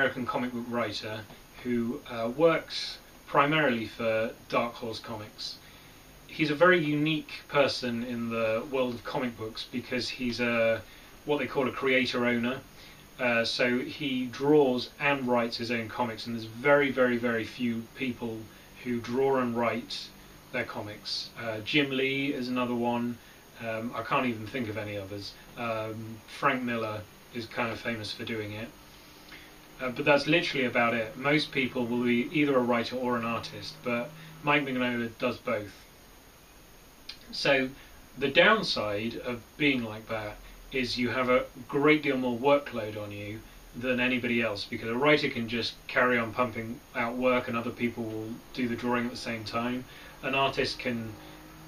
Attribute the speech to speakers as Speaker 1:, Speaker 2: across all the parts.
Speaker 1: American comic book writer who works primarily for Dark Horse Comics. He's a very unique person in the world of comic books because he's what they call a creator-owner. So he draws and writes his own comics, and there's very, very, very few people who draw and write their comics. Jim Lee is another one. I can't even think of any others. Frank Miller is kind of famous for doing it. But that's literally about it. Most people will be either a writer or an artist, but Mike Mignola does both. So the downside of being like that is you have a great deal more workload on you than anybody else, because a writer can just carry on pumping out work and other people will do the drawing at the same time. An artist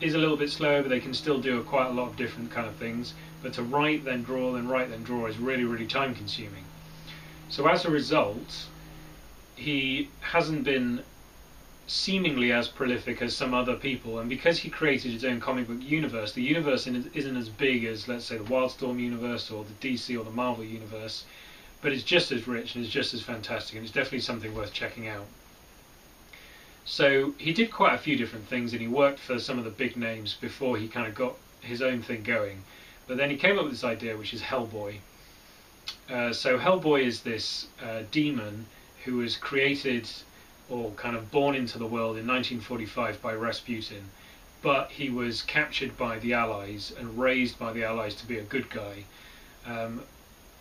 Speaker 1: is a little bit slower, but they can still do quite a lot of different kind of things. But to write, then draw, then write, then draw is really, really time consuming. So as a result, he hasn't been seemingly as prolific as some other people, and because he created his own comic book universe, the universe isn't as big as, let's say, the Wildstorm universe or the DC or the Marvel universe, but it's just as rich and it's just as fantastic, and it's definitely something worth checking out. So he did quite a few different things, and he worked for some of the big names before he kind of got his own thing going. But then he came up with this idea, which is Hellboy. So Hellboy is this demon who was created or kind of born into the world in 1945 by Rasputin, but he was captured by the Allies and raised by the Allies to be a good guy.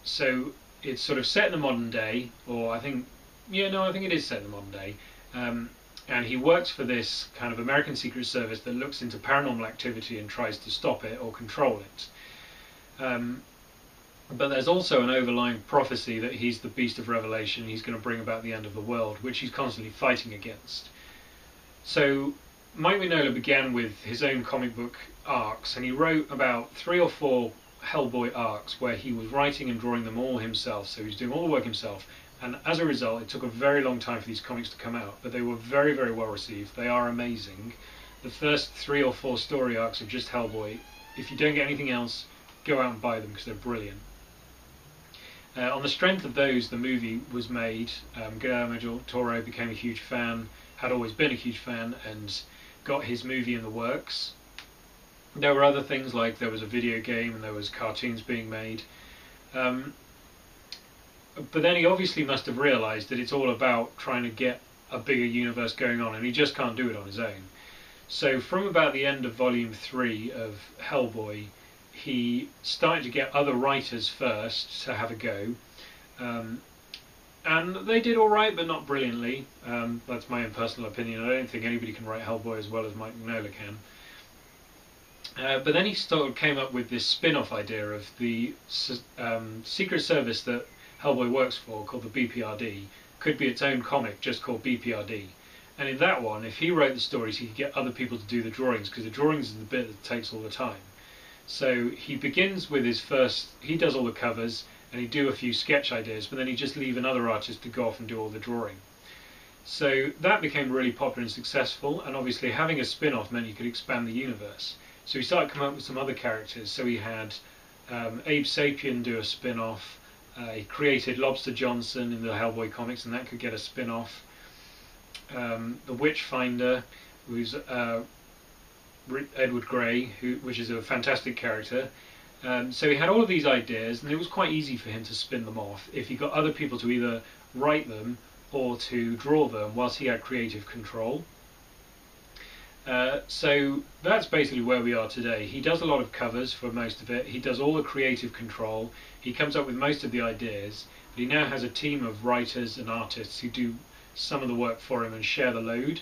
Speaker 1: So it's sort of set in the modern day, or I think it is set in the modern day. And he works for this kind of American Secret Service that looks into paranormal activity and tries to stop it or control it. But there's also an overlying prophecy that he's the beast of Revelation, he's going to bring about the end of the world, which he's constantly fighting against. So Mike Mignola began with his own comic book arcs, and he wrote about 3 or 4 Hellboy arcs where he was writing and drawing them all himself, so he was doing all the work himself. And as a result, it took a very long time for these comics to come out, but they were very, very well received. They are amazing. The first 3 or 4 story arcs of just Hellboy, if you don't get anything else, go out and buy them because they're brilliant. On the strength of those, the movie was made. Guillermo del Toro became a huge fan, had always been a huge fan, and got his movie in the works. There were other things, like there was a video game and there was cartoons being made. But then he obviously must have realised that it's all about trying to get a bigger universe going on, and he just can't do it on his own. So from about the end of Volume 3 of Hellboy, he started to get other writers first to have a go. And they did alright, but not brilliantly. That's my own personal opinion. I don't think anybody can write Hellboy as well as Mike Mignola can. But then he came up with this spin-off idea of the Secret Service that Hellboy works for, called the BPRD, could be its own comic just called BPRD. And in that one, if he wrote the stories, he could get other people to do the drawings, because the drawings is the bit that takes all the time. So he begins with he does all the covers, and he'd do a few sketch ideas, but then he'd just leave another artist to go off and do all the drawing. So that became really popular and successful, and obviously having a spin-off meant you could expand the universe. So he started coming up with some other characters. So he had Abe Sapien do a spin-off. He created Lobster Johnson in the Hellboy comics, and that could get a spin-off. The Witchfinder, who's Edward Grey, which is a fantastic character. So he had all of these ideas, and it was quite easy for him to spin them off if he got other people to either write them or to draw them, whilst he had creative control. So that's basically where we are today. He does a lot of covers for most of it. He does all the creative control. He comes up with most of the ideas. But he now has a team of writers and artists who do some of the work for him and share the load.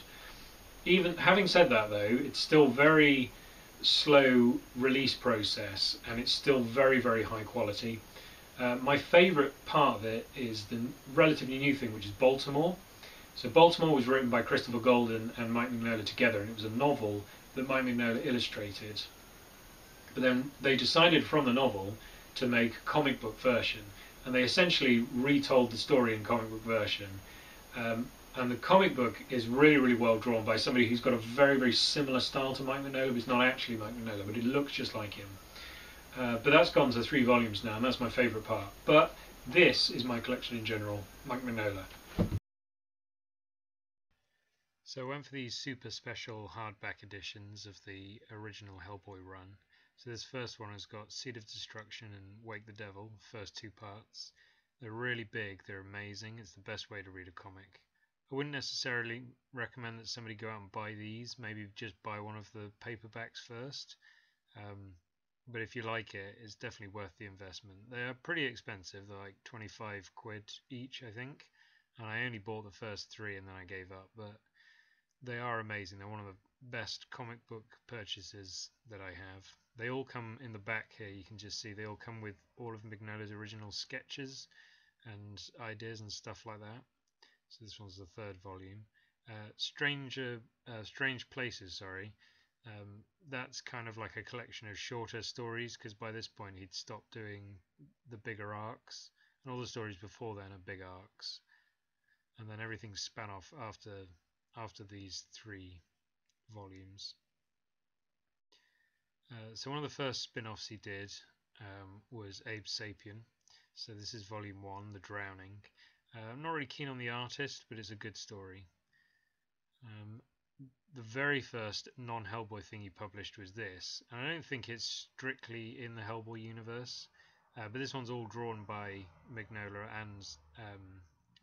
Speaker 1: Even having said that, though, it's still very slow release process, and it's still very, very high quality. My favourite part of it is the relatively new thing, which is Baltimore. So Baltimore was written by Christopher Golden and Mike Mignola together, and it was a novel that Mike Mignola illustrated. But then they decided from the novel to make a comic book version, and they essentially retold the story in comic book version. And the comic book is really, really well drawn by somebody who's got a very, very similar style to Mike Mignola, but it's not actually Mike Mignola, but it looks just like him. But that's gone to 3 volumes now, and that's my favourite part. But This is my collection in general, Mike Mignola. So I went for these super special hardback editions of the original Hellboy run. So this first one has got Seed of Destruction and Wake the Devil, first two parts. They're really big, they're amazing, it's the best way to read a comic. I wouldn't necessarily recommend that somebody go out and buy these, maybe just buy one of the paperbacks first. But if you like it, it's definitely worth the investment. They are pretty expensive, they're like 25 quid each, I think. And I only bought the first three and then I gave up, but they are amazing. They're one of the best comic book purchases that I have. They all come in the back here, you can just see they all come with all of Mignola's original sketches and ideas and stuff like that. So this one's the third volume. Strange Places, sorry. That's kind of like a collection of shorter stories because by this point he'd stopped doing the bigger arcs, and all the stories before then are big arcs, and then everything span off after these three volumes. So one of the first spin-offs he did was Abe Sapien. So this is volume 1, The Drowning. I'm not really keen on the artist, but it's a good story. The very first non-Hellboy thing he published was this, and I don't think it's strictly in the Hellboy universe, but this one's all drawn by Mignola and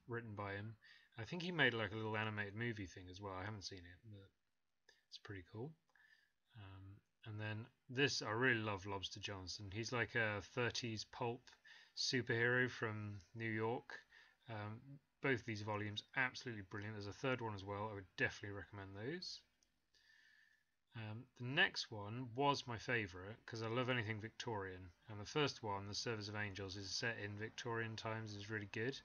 Speaker 1: written by him. I think he made like a little animated movie thing as well. I haven't seen it, but it's pretty cool. And then this, I really love Lobster Johnson. He's like a 30s pulp superhero from New York. Both these volumes absolutely brilliant. There's a third one as well. I would definitely recommend those. The next one was my favourite because I love anything Victorian. And the first one, The Service of Angels, is set in Victorian times. Is really good.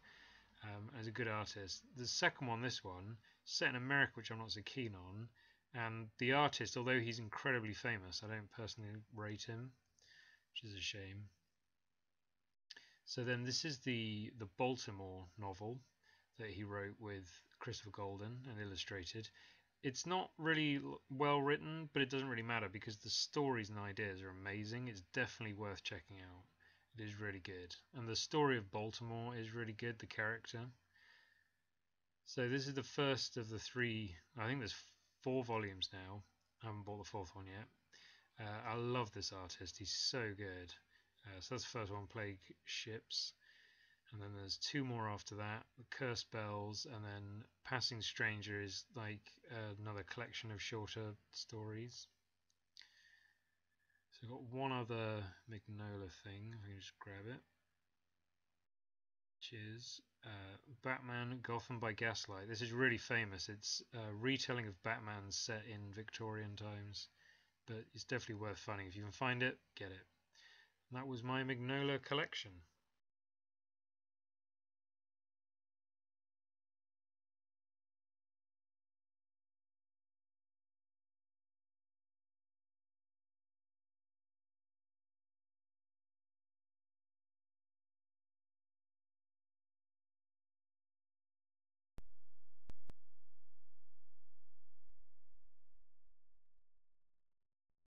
Speaker 1: As a good artist. The second one, this one, set in America, which I'm not so keen on. And the artist, although he's incredibly famous, I don't personally rate him, which is a shame. So then this is the Baltimore novel that he wrote with Christopher Golden and illustrated. It's not really well written, but it doesn't really matter because the stories and ideas are amazing. It's definitely worth checking out. It is really good. And the story of Baltimore is really good, the character. So this is the first of the three, I think there's 4 volumes now. I haven't bought the 4th one yet. I love this artist, he's so good. So that's the first one, Plague Ships. And then there's 2 more after that, The Cursed Bells, and then Passing Stranger is like another collection of shorter stories. So I've got one other Mignola thing, if I can just grab it. Which is Batman Gotham by Gaslight. This is really famous. It's a retelling of Batman set in Victorian times, but it's definitely worth finding. If you can find it, get it. And that was my Mignola collection.